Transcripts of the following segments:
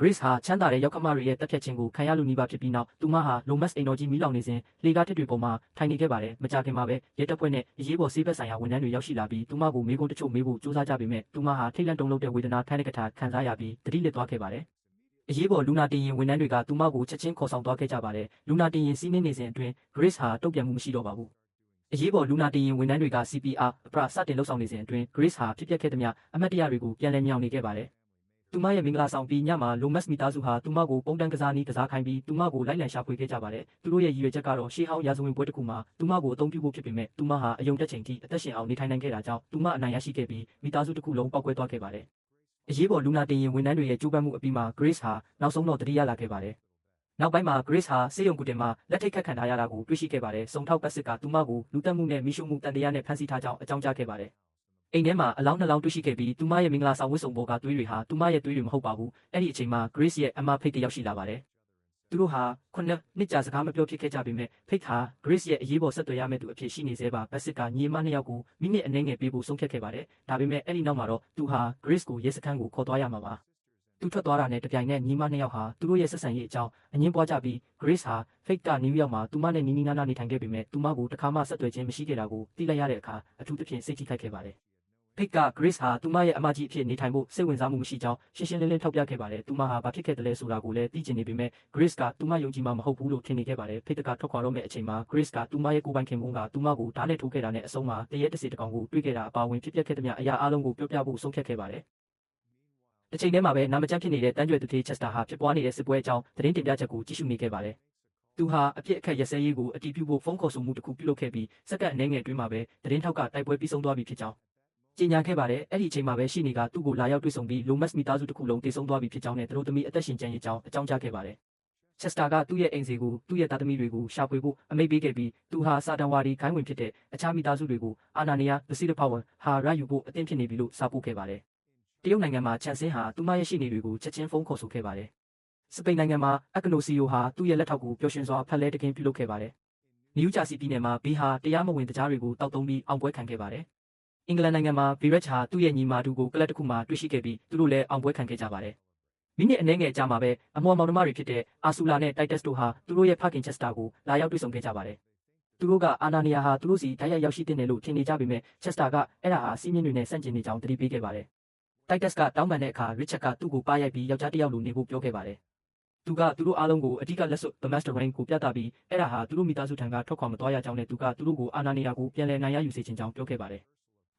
Grace ဟာချမ်းသာတဲ့ရောက်ခမတွေရဲ့တက်ဖြတ်ခြင်းကိုခံရလူနီးပါးဖြစ်ပြီးနောက်သူမဟာ Lomas အိမ်တော်ကြီးမီးလောင်နေစဉ်လေကားတစ်တွေပေါ်မှာထိုင်နေခဲ့ပါတယ်။မကြာခင်မှာပဲရဲတပ်ဖွဲ့နဲ့အရေးပေါ်ဆေးဘက်ဆိုင်ရာဝန်ထမ်းတွေရောက်ရှိလာပြီးသူမကိုမေးခွန်းတချို့မေးဖို့ကြိုးစားကြပေမဲ့သူမဟာထိတ်လန့်တုန်လှုပ်တဲ့ဝေဒနာထိုင်းတဲ့ကထာခံစားရပြီးသတိလစ်သွားခဲ့ပါတယ်။အရေးပေါ်လူနာတင်ရင်ဝန်ထမ်းတွေကသူမကိုချက်ချင်းခေါ်ဆောင်သွားခဲ့ကြပါတယ်။လူနာတင်ရင်စီးနှင်းနေစဉ်အတွင်း Grace ဟာတုံ့ပြန်မှုမရှိတော့ပါဘူး။အရေးပေါ်လူနာတင်ရင်ဝန်ထမ်းတွေက CPR အပရာစတင်လှုပ်ဆောင်နေစဉ်အတွင်း Grace ဟာဖြစ်ပျက်ခဲ့သမျှအမှတ်တရတွေကိုပြန်လည်မြောင်နေခဲ့ပါတယ်။သူမရဲ့မင်္ဂလာဆောင်ပြီးညမှာ Lomas မိသားစုဟာသူမကိုပုံတန်းကစားနည်းကစားခိုင်းပြီးသူမကိုလိုက်လံရှာဖွေခဲ့ကြပါတယ်။သူတို့ရဲ့ရည်ရွယ်ချက်ကတော့ရှေးဟောင်းရာဇဝင်ပွဲတစ်ခုမှာသူမကိုအသုံးပြုဖို့ဖြစ်ပေမဲ့သူမဟာအယုံတက်ချိန်ထိအသက်ရှင်အောင်နေထိုင်နိုင်ခဲ့တာကြောင့်သူမအနိုင်ရရှိခဲ့ပြီးမိသားစုတစ်ခုလုံးပောက်ကွဲသွားခဲ့ပါတယ်။အရေးပေါ်လူနာတင်ရင်ဝန်ထမ်းတွေရဲ့ကြိုးပမ်းမှုအပြီးမှာ Grace ဟာနောက်ဆုံးတော့တတိယလာခဲ့ပါတယ်။နောက်ပိုင်းမှာ Grace ဟာဆေးရုံကုတင်မှာလက်ထိတ်ခတ်ခံထားရတာကိုတွေ့ရှိခဲ့ပါတယ်။စုံထောက်ပတ်စစ်ကသူမကိုလူတက်မှုနဲ့မိရှုမှုတန်တရားနဲ့ဖမ်းဆီးထားကြောင်းအကြောင်းကြားခဲ့ပါတယ်။အိမ်ထဲမှာအလောင်း2လောင်းတွေ့ရှိခဲ့ပြီးသူမရဲ့မင်္ဂလာဆောင်ဝတ်စုံပေါ်ကသွေးတွေဟာသူမရဲ့သွေးတွေမဟုတ်ပါဘူး။အဲ့ဒီအချိန်မှာ Grace ရဲ့အမဖိတ်တယောက်ရှိလာပါတယ်။သူတို့ဟာ9နှစ်ကြာစကားမပြောဖြစ်ခဲ့ကြပေမဲ့ဖိတ်ဟာ Grace ရဲ့အရေးပေါ်ဆက်သွယ်ရမယ့်သူအဖြစ်ရှိနေသေးပါပတ်စစ်ကညီမ2ယောက်ကိုမိနစ်အနည်းငယ်ပေးဖို့ဆုံးဖြတ်ခဲ့ပါတယ်။ဒါပေမဲ့အဲ့ဒီနောက်မှာတော့သူဟာ Grace ကိုရဲစခန်းကိုခေါ်သွားရမှာပါ။သူထွက်သွားတာနဲ့တပြိုင်နက်ညီမ2ယောက်ဟာသူတို့ရဲ့ဆက်ဆံရေးအကြောင်းအငင်းပွားကြပြီး Grace ဟာ Fake ကနယူးယောက်မှာသူမနဲ့နီးနီးနားနားနေထိုင်ခဲ့ပေမဲ့သူမကိုတခါမှဆက်သွယ်ခြင်းမရှိခဲ့တာကိုသိလိုက်ရတဲ့အခါအထူးသဖြင့်စိတ်ထိခိုက်ခဲ့ပါတယ်။ Fake က Grace ဟာသူမရဲ့အမကြီးအဖြစ်နေထိုင်ဖို့စိတ်ဝင်စားမှုမရှိကြောင်းရှင်းရှင်းလင်းလင်းထောက်ပြခဲ့ပါတယ်။သူမဟာဘာဖြစ်ခဲ့တယ်လဲဆိုတာကိုလည်းသိချင်နေပေမဲ့ Grace ကသူမယုံကြည်မှာမဟုတ်ဘူးလို့ထင်နေခဲ့ပါတယ်။ Fake ကထွက်ခွာတော့မယ့်အချိန်မှာ Grace ကသူမရဲ့ကိုယ်ပိုင်ခင်ပွန်းကသူမကိုဓာတ်နဲ့ထိုးခဲ့တာနဲ့အဆုံးမှာတရေတစေတကောင်ကိုတွေ့ခဲ့တာအပါအဝင်ဖြစ်ပျက်ခဲ့သမျှအရာအလုံးကိုပြောပြဖို့ဆုံးဖြတ်ခဲ့ပါတယ်။တစ်ချိန်တည်းမှာပဲနာမကျန်းဖြစ်နေတဲ့တန်းကြွယ်သူသေး Chester ဟာဖြစ်ပွားနေတဲ့စစ်ပွဲအကြောင်းသတင်းတင်ပြချက်ကိုကြည့်ရှုနေခဲ့ပါတယ်။သူဟာအပြစ်အခက်ရစဲရေးကိုအတည်ပြုဖို့ဖုန်းခေါ်ဆိုမှုတစ်ခုပြုလုပ်ခဲ့ပြီးစက္ကန့်အနည်းငယ်အတွင်းမှာပဲသတင်းထောက်ကတိုက်ပွဲပြီးဆုံးသွားပြီဖြစ်ကြောင်းကြေညာခဲ့ပါတယ်။အဲ့ဒီအချိန်မှာပဲရှိနေကသူ့ကိုလာရောက်တွေ့ဆုံပြီး Lomas မိသားစုတစ်ခုလုံးတည်ဆုံသွားပြီဖြစ်ကြောင်းနဲ့သူတို့သမီးအသက်ရှင်ကျန်ရစ်ကြောင်းအကြောင်းကြားခဲ့ပါတယ်။ Chester ကသူ့ရဲ့အိမ်စီကိုသူ့ရဲ့သားသမီးတွေကိုရှာဖွေဖို့အမိန့်ပေးခဲ့ပြီးသူဟာစာတန်ဝါဒီခိုင်းဝင်ဖြစ်တဲ့အခြားမိသားစုတွေကိုအာနာနီယာ The Cedar Power ဟာရယူဖို့အသင့်ဖြစ်နေပြီလို့စာပို့ခဲ့ပါတယ်။တရုတ်နိုင်ငံမှာချန်ဆင်းဟာသူမရဲ့ရှိနေတွေကိုချက်ချင်းဖုန်းခေါ်ဆိုခဲ့ပါတယ်။စပိန်နိုင်ငံမှာအကနိုစီယိုဟာသူ့ရဲ့လက်ထောက်ကိုပျော်ရွှင်စွာဖက်လဲတကင်းပြုလုပ်ခဲ့ပါတယ်။နယူးဂျာစီပြည်နယ်မှာဘီဟာတရားမဝင်တရားတွေကိုတောက်သုံးပြီးအောင်ပွဲခံခဲ့ပါတယ်။အင်္ဂလန်နိုင်ငံမှာ Viraj ဟာသူ့ရဲ့ညီမတူကိုကလပ်တစ်ခုမှာတွေ့ရှိခဲ့ပြီးသူတို့လည်းအောင်ပွဲခံခဲ့ကြပါတယ်။မိနစ်အနည်းငယ်ကြာမှာပဲအမော်မောင်နှမတွေဖြစ်တဲ့အာဆူလာနဲ့တိုက်တက်စ်တို့ဟာသူတို့ရဲ့ဖခင် Chester ကိုလာရောက်တွေ့ဆုံခဲ့ကြပါတယ်။သူတို့ကအာနာနီယာဟာသူတို့စီတိုက်ရိုက်ရောက်ရှိတဲ့နယ်လို့ထင်နေကြပေမဲ့ Chester ကအဲ့ဒါဟာစီးမြင့်တွေနဲ့ဆန့်ကျင်နေကြောင်းသတိပေးခဲ့ပါတယ်။ Titus ကတောင်းပန်တဲ့အခါ Richard ကသူ့ကိုပါရိုက်ပြီးယောက်ျားတစ်ယောက်လိုနေဖို့ပြောခဲ့ပါတယ်။သူကသူတို့အားလုံးကိုအဓိကလက်စွပ် The Master Rain ကိုပြသပြီးအဲ့ဒါဟာသူတို့မိသားစုထံကထွက်ခွာမသွားရကြောင်းနဲ့သူကသူတို့ကိုအာနာနီယာကိုပြန်လည်နိုင်ရယူစေချင်ကြောင်းပြောခဲ့ပါတယ်။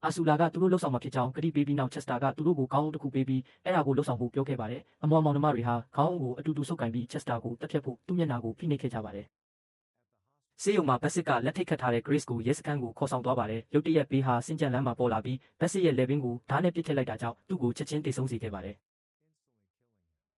အာဆူလာကသူတို့လှုပ်ဆောင်မှာဖြစ်ကြောင်းကတိပေးပြီးနောက် Chester ကသူတို့ကိုခေါင်းအုပ်တစ်ခုပေးပြီးအဲ့ဒါကိုလှုပ်ဆောင်ဖို့ပြောခဲ့ပါတယ်။အမောင်မောင်နှမတွေဟာခေါင်းအုပ်ကိုအတူတူဆုပ်ကင်ပြီး Chester ကိုတက်ဖြတ်ဖို့သူ့မျက်နှာကိုဖိနှိပ်ခဲ့ကြပါတယ်။ဆေးရုံမှာဘက်စစ်ကလက်ထိတ်ခတ်ထားတဲ့ Grace ကိုရဲစခန်းကိုခေါ်ဆောင်သွားပါတယ်။ရုတ်တရက်ဘေးဟာစင်ကြံလမ်းမှာပေါ်လာပြီးဘက်စစ်ရဲ့လက်ဘင်းကိုဓာတ်နဲ့ပစ်ထည့်လိုက်တာကြောင့်သူ့ကိုချက်ချင်းတိတ်ဆုံးစေခဲ့ပါတယ်။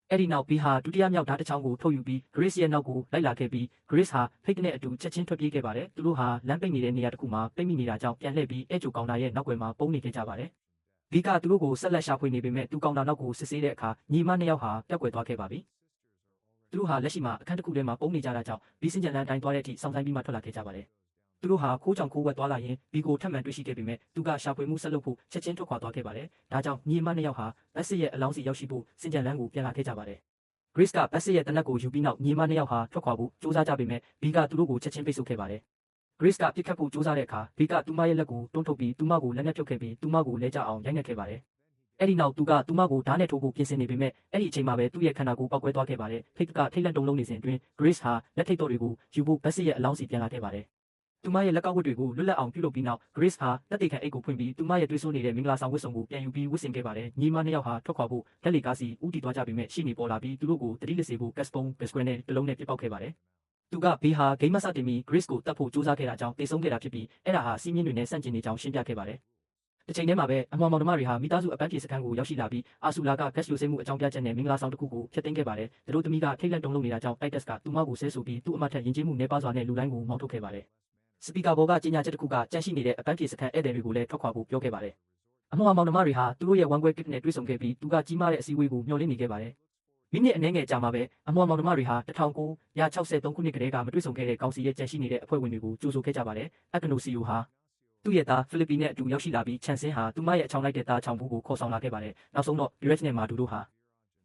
အဲ့ဒီနောက်ဘေးဟာဒုတိယမြောက်ဓာတ်တစ်ချောင်းကိုထုတ်ယူပြီး Grace ရဲ့နောက်ကိုလိုက်လာခဲ့ပြီး Grace ဟာဖိတ်နဲ့အတူချက်ချင်းထွက်ပြေးခဲ့ပါတယ်။သူတို့ဟာလမ်းပိတ်နေတဲ့နေရာတစ်ခုမှာပိတ်မိနေတာကြောင့်ပြန်လှည့်ပြီးအဲကျိုကောင်တာရဲ့နောက်ွယ်မှာပုန်းနေခဲ့ကြပါတယ်။ဘေးကသူတို့ကိုဆက်လက်ရှာဖွေနေပေမဲ့သူကောင်တာနောက်ကိုစစ်ဆေးတဲ့အခါညီမ2ယောက်ဟာပျောက်ကွယ်သွားခဲ့ပါပြီ။သူတို့ဟာလက်ရှိမှာအခန်းတစ်ခုထဲမှာပုန်းနေကြတာကြောင့်ဘီစင်ကြံလန်းတိုင်းသွားတဲ့အထိစောင့်ဆိုင်ပြီးမှထွက်လာခဲ့ကြပါတယ်။သူတို့ဟာခိုးကြောင်ခိုးဝက်သွားလာရင်ဘီကိုထပ်မံတွေ့ရှိခဲ့ပေမဲ့သူကရှာဖွေမှုဆက်လုပ်ဖို့ချက်ချင်းထွက်ခွာသွားခဲ့ပါတယ်။ဒါကြောင့်ညီမ2ယောက်ဟာဘက်စစ်ရဲ့အလောင်းစီရောက်ရှိဖို့စင်ကြံလန်းကိုပြန်လာခဲ့ကြပါတယ်။ Grace ကဘက်စစ်ရဲ့တနက်ကိုယူပြီးနောက်ညီမ2ယောက်ဟာထွက်ခွာဖို့စူးစမ်းကြပေမဲ့ဘီကသူတို့ကိုချက်ချင်းပိတ်ဆို့ခဲ့ပါတယ်။ Grace ကပြစ်ခတ်ဖို့စူးစမ်းတဲ့အခါဘီကသူမရဲ့လက်ကိုတွန်းထုတ်ပြီးသူမကိုလက်နဲ့ပြုတ်ခဲ့ပြီးသူမကိုလဲကျအောင်ရိုက်နှက်ခဲ့ပါတယ်။အဲ့ဒီနောက်သူကသူမကိုဓာတ်နဲ့ထိုးဖို့ပြင်ဆင်နေပေမဲ့အဲ့ဒီအချိန်မှာပဲသူ့ရဲ့ခန္ဓာကိုယ်ပောက်ကွဲသွားခဲ့ပါတယ်။ဖိတ်ကထိတ်လန့်တုန်လှုပ်နေစဉ်အတွင်း Grace ဟာလက်ထိတ်တော်တွေကိုယူဖို့ဘက်စစ်ရဲ့အလောင်းစီပြန်လာခဲ့ပါတယ်။သူမရဲ့လက်ကောက်ဝတ်တွေကိုလွတ်လပ်အောင်ပြုလုပ်ပြီးနောက် Grace ဟာတက်တေခံအိတ်ကိုဖွင့်ပြီးသူမရဲ့သွေးဆိုးနေတဲ့မင်္ဂလာဆောင်ဝတ်စုံကိုပြန်ယူပြီးဝတ်ဆင်ခဲ့ပါတယ်။ညီမ2ယောက်ဟာထွက်ခွာဖို့လက်လီကားစီဦးတည်သွားကြပေမဲ့ရှိနေပေါ်လာပြီးသူတို့ကိုတတိလစ်စေဖို့ကတ်စပုံးဘက်စကွဲနဲ့တလုံးနဲ့ပြစ်ပေါက်ခဲ့ပါတယ်။သူကဘေးဟာဂိမ်းမစတင်ပြီး Grace ကိုတတ်ဖို့စူးစမ်းခဲ့တာကြောင့်တိတ်ဆုံးခဲ့တာဖြစ်ပြီးအဲ့ဒါဟာစီးမြင့်တွေနဲ့ဆန့်ကျင်နေကြောင်းရှင်းပြခဲ့ပါတယ်။တစ်ချိန်တည်းမှာပဲအမောင်မောင်နှမတွေဟာမိသားစုအပန်းဖြေစခန်းကိုရောက်ရှိလာပြီးအာဆူလာကဂက်စ်ယိုစိမ့်မှုအကြောင်းပြချက်နဲ့မင်္ဂလာဆောင်တစ်ခုကိုဖျက်သိမ်းခဲ့ပါတယ်။သူတို့သမီးကထိတ်လန့်တုန်လှုပ်နေတာကြောင့် Titus ကသူမကိုဆဲဆိုပြီးသူ့အမထက်ယဉ်ကျေးမှုနှဲပါစွာနဲ့လူတိုင်းကိုမောင်းထုတ်ခဲ့ပါတယ်။စပီကာဘော်ကကြေညာချက်တစ်ခုကကြန့်ရှိနေတဲ့အပန်းဖြေစခန်းဧည့်သည်တွေကိုလည်းထွက်ခွာဖို့ပြောခဲ့ပါတယ်။အမောင်မောင်နှမတွေဟာသူတို့ရဲ့ဝမ်းကွဲကစ်နဲ့တွေ့ဆုံခဲ့ပြီးသူကကြီးမားတဲ့အစည်းအဝေးကိုမျှော်လင့်နေခဲ့ပါတယ်။မိနစ်အနည်းငယ်ကြာမှာပဲအမောင်မောင်နှမတွေဟာ1963ခုနှစ်ကတည်းကမတွေ့ဆုံခဲ့တဲ့ကောင်စီရဲ့ကြန့်ရှိနေတဲ့အဖွဲ့ဝင်တွေကိုကြိုဆိုခဲ့ကြပါတယ်။အကနိုစီယိုဟာသူ့ရဲ့သားဖိလစ်ပီနဲ့အတူရောက်ရှိလာပြီးချန်ဆင်းဟာသူမရဲ့အချောင်းလိုက်တဲ့သားချောင်းဘူးကိုခေါ်ဆောင်လာခဲ့ပါတယ်။နောက်ဆုံးတော့ Viraj နဲ့မာဒူတို့ဟာ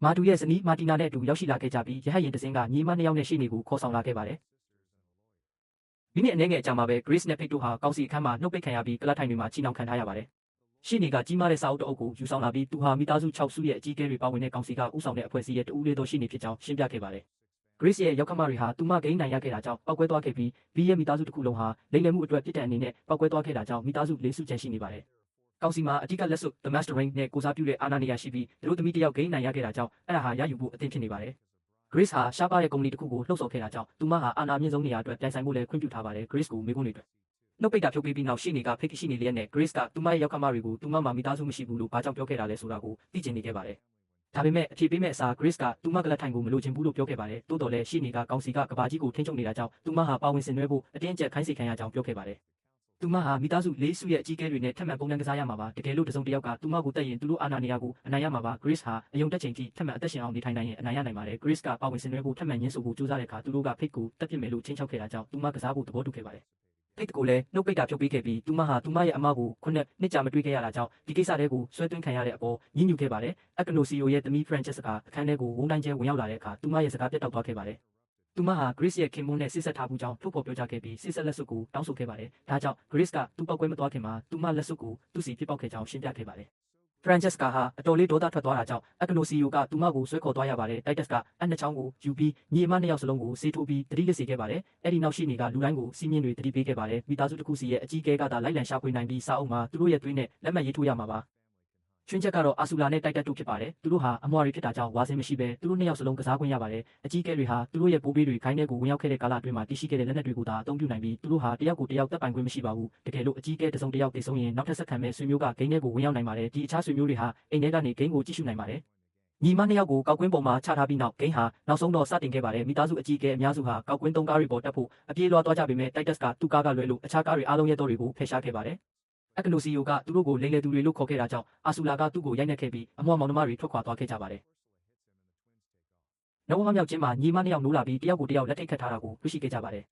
မာတူရဲ့ဇနီးမာတီနာနဲ့အတူရောက်ရှိလာခဲ့ကြပြီးရဟတ်ယာဉ်တစ်စင်းကညီမနှစ်ယောက်နဲ့ရှေ့နေကိုခေါ်ဆောင်လာခဲ့ပါတယ်။မိနစ်အနည်းငယ်အကြာမှာပဲ Grace နဲ့ Pete တို့ဟာကောင်စီအခန်းမှာနှုတ်ပိတ်ခံရပြီးကလပ်ထိုင်တွေမှာချီနှောင်ခံထားရပါတယ်။ရှေ့နေကကြီးမားတဲ့စာအုပ်တစ်အုပ်ကိုယူဆောင်လာပြီးသူဟာမိသားစု6စုရဲ့အကြီးအကဲတွေပါဝင်တဲ့ကောင်စီကဥဆောင်တဲ့အဖွဲ့အစည်းရဲ့တဦးလေးသောရှေ့နေဖြစ်ကြောင်းရှင်းပြခဲ့ပါတယ်။ Grace ရဲ့ရောက်ခမတွေဟာသူမဂိမ်းနိုင်ရခဲ့တာကြောင့်ပောက်ကွဲသွားခဲ့ပြီး B ရဲ့မိသားစုတစ်ခုလုံးဟာလိမ်လည်မှုအတွက်ပြစ်ဒဏ်အနေနဲ့ပောက်ကွဲသွားခဲ့တာကြောင့်မိသားစု၄စုကျန်ရှိနေပါတယ်။ကောင်စီမှာအဓိကလက်စွပ် The Mastering နဲ့ကိုစားပြုတဲ့အာဏာနေရာရှိပြီးသူတို့သမီးတစ်ယောက်ဂိမ်းနိုင်ရခဲ့တာကြောင့်အဲ့ဒါဟာရယူဖို့အသင့်ဖြစ်နေပါတယ်။ Grace ဟာရှားပါးတဲ့ကုမ္ပဏီတစ်ခုကိုလှုပ်ဆော်ခဲ့တာကြောင့်သူမဟာအာဏာမြင့်ဆုံးနေရာအတွက်ပြိုင်ဆိုင်ဖို့လည်းခွင့်ပြုထားပါတယ်။ Grace ကိုမေးခွန်းတွေအတွက်နှုတ်ပိတ်တာဖြုတ်ပေးပြီးနောက်ရှေ့နေကဖိတ်ရှိနေလျက်နဲ့ Grace ကသူမရဲ့ရောက်ခမတွေကိုသူမမှာမိသားစုမရှိဘူးလို့ဘာကြောင့်ပြောခဲ့တာလဲဆိုတာကိုသိချင်နေခဲ့ပါတယ်။ဒါပေမဲ့အဖြေပေးမဲ့အစား Grace ကသူမကလပ်ထိုင်ကိုမလိုချင်ဘူးလို့ပြောခဲ့ပါတယ်။တိုးတော်လည်းရှေ့နေကကောင်စီကကဘာကြီးကိုထိန်းချုပ်နေတာကြောင့်သူမဟာပါဝင်ဆင်နွှဲဖို့အတင်းအကျပ်ခိုင်းစေခံရကြောင်းပြောခဲ့ပါတယ်။သူမဟာမိသားစု၄စုရဲ့အကြီးအကဲတွေနဲ့ထပ်မံပုံနှံကစားရမှာပါ။တကယ်လို့တစုံတစ်ယောက်ကသူမကိုတက်ရင်သူတို့အာဏာနေရာကိုအနိုင်ရမှာပါ။ Grace ဟာအယုံတက်ချိန်ထိထပ်မံအသက်ရှင်အောင်နေထိုင်နိုင်ရင်အနိုင်ရနိုင်ပါတယ်။ Grace ကပါဝင်ဆင်နွှဲဖို့ထပ်မံညှင်းဆိုဖို့ကြိုးစားတဲ့အခါသူတို့ကဖိတ်ကိုတက်ပြစ်မယ်လို့ချင်းချောက်ခဲ့တာကြောင့်သူမကစားဖို့သဘောတူခဲ့ပါတယ်။ဖိတ်ကိုလည်းနှုတ်ပိတ်တာဖြုတ်ပေးခဲ့ပြီးသူမဟာသူမရဲ့အမကိုနှစ်ကြာမတွေ့ခဲ့ရတာကြောင့်ဒီကိစ္စတွေကိုဆွဲသွင်းခံရတဲ့အပေါ်ညှဉ်းညူခဲ့ပါတယ်။ Akano CEO ရဲ့သမီး Francesca အခန်းထဲကိုဝုန်းတိုင်းကျဲဝင်ရောက်လာတဲ့အခါသူမရဲ့စကားပြတ်တောက်သွားခဲ့ပါတယ်။သူမဟာ Grace ရဲ့ခင်မွန်းနဲ့စစ်ဆက်ထားမှုကြောင့်ထုတ်ဖော်ပြောကြားခဲ့ပြီးစစ်ဆက်လက်စွပ်ကိုတောင်းဆိုခဲ့ပါတယ်။ဒါကြောင့် Grace ကသူ့ပောက်ကွဲမသွားခင်မှာသူမလက်စွပ်ကိုသူ့စီဖြစ်ပေါက်ခဲ့ကြောင်းရှင်းပြခဲ့ပါတယ်။ Francesca ဟာအတော်လေးဒေါသထွက်သွားတာကြောင့် Akano CEO ကသူမကိုဆွဲခေါ်သွားရပါတယ်။ Titus ကအနှစ်ချောင်းကိုယူပြီးညီအမနှစ်ယောက်စလုံးကိုဆေးထိုးပြီးတတိလစ်စေခဲ့ပါတယ်။အဲ့ဒီနောက်ရှေ့နေကလူတိုင်းကိုစီးမြင့်တွေတတိပေးခဲ့ပါတယ်။မိသားစုတစ်ခုစီရဲ့အကြီးအကဲကသာလိုက်လံရှာဖွေနိုင်ပြီးစာအုပ်မှာသူတို့ရဲ့သွေးနဲ့လက်မှတ်ရေးထိုးရမှာပါ။ချွင်းချက်ကတော့အာဆူလာနဲ့တိုက်တက်တို့ဖြစ်ပါတယ်။သူတို့ဟာအမွှာတွေဖြစ်တာကြောင့်ဝါစင်မရှိဘဲသူတို့နှစ်ယောက်စလုံးကစားခွင့်ရပါတယ်။အကြီးအကဲတွေဟာသူတို့ရဲ့ပိုးပေးတွေခိုင်းထဲကိုဝင်ရောက်ခဲ့တဲ့ကာလအတွင်းမှာတည်ရှိခဲ့တဲ့လက်နက်တွေကိုသာအသုံးပြုနိုင်ပြီးသူတို့ဟာတယောက်ကိုတယောက်တပ်ပိုင်ခွင့်မရှိပါဘူး။တကယ်လို့အကြီးအကဲတစုံတစ်ယောက်တည်ဆုံးရင်နောက်ထပ်ဆက်ခံမဲ့ဆွေမျိုးကဂိမ်းထဲကိုဝင်ရောက်နိုင်ပါတယ်။ဒီအခြားဆွေမျိုးတွေဟာအိမ်ထဲကနေဂိမ်းကိုကြည့်ရှုနိုင်ပါတယ်။ညီမနှစ်ယောက်ကိုကောက်ကွင်းပေါ်မှာချထားပြီးနောက်ဂိမ်းဟာနောက်ဆုံးတော့စတင်ခဲ့ပါတယ်။မိသားစုအကြီးအကဲအများစုဟာကောက်ကွင်း3ကားတွေပေါ်တက်ဖို့အပြေးလွှားသွားကြပေမဲ့ Titus ကသူ့ကားကလွဲလို့အခြားကားတွေအားလုံးရဲ့တော်တွေကိုဖယ်ရှားခဲ့ပါတယ်။ Akano CEO ကသူတို့ကိုလိမ်လည်သူတွေလို့ခေါ်ခဲ့တာကြောင့်အာဆူလာကသူ့ကိုရိုက်နှက်ခဲ့ပြီးအမွှာမောင်နှမတွေထွက်ခွာသွားခဲ့ကြပါတယ်။နောက်မြောက်ချင်းမှာညီမနှစ်ယောက်နိုးလာပြီးတယောက်ကိုတယောက်လက်ထိတ်ခတ်ထားတာကိုတွေ့ရှိခဲ့ကြပါတယ်။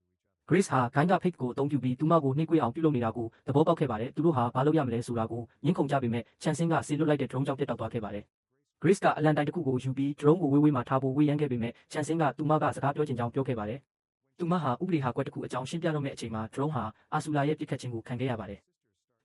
Grace ဟာဂိုင်းကဖိတ်ကိုအသုံးပြုပြီးသူမကိုနှိပ်ကွေးအောင်ပြုလုပ်နေတာကိုသဘောပေါက်ခဲ့ပါတယ်။သူတို့ဟာဘာလုပ်ရမလဲဆိုတာကိုငင်းခုန်ကြပေမဲ့ချန်ဆင်းကဆေလွတ်လိုက်တဲ့ drone ကြောင့်ပြတ်တောက်သွားခဲ့ပါတယ်။ Grace ကအလံတိုင်တစ်ခုကိုယူပြီး drone ကိုဝေးမှာထားဖို့ဝေးရမ်းခဲ့ပေမဲ့ချန်ဆင်းကသူမကစကားပြောချင်ကြောင်းပြောခဲ့ပါတယ်။သူမဟာဥပဒေဟာကွက်တစ်ခုအကြောင်းရှင်းပြတော့မဲ့အချိန်မှာ drone ဟာအာဆူလာရဲ့ပြစ်ခတ်ခြင်းကိုခံခဲ့ရပါတယ်။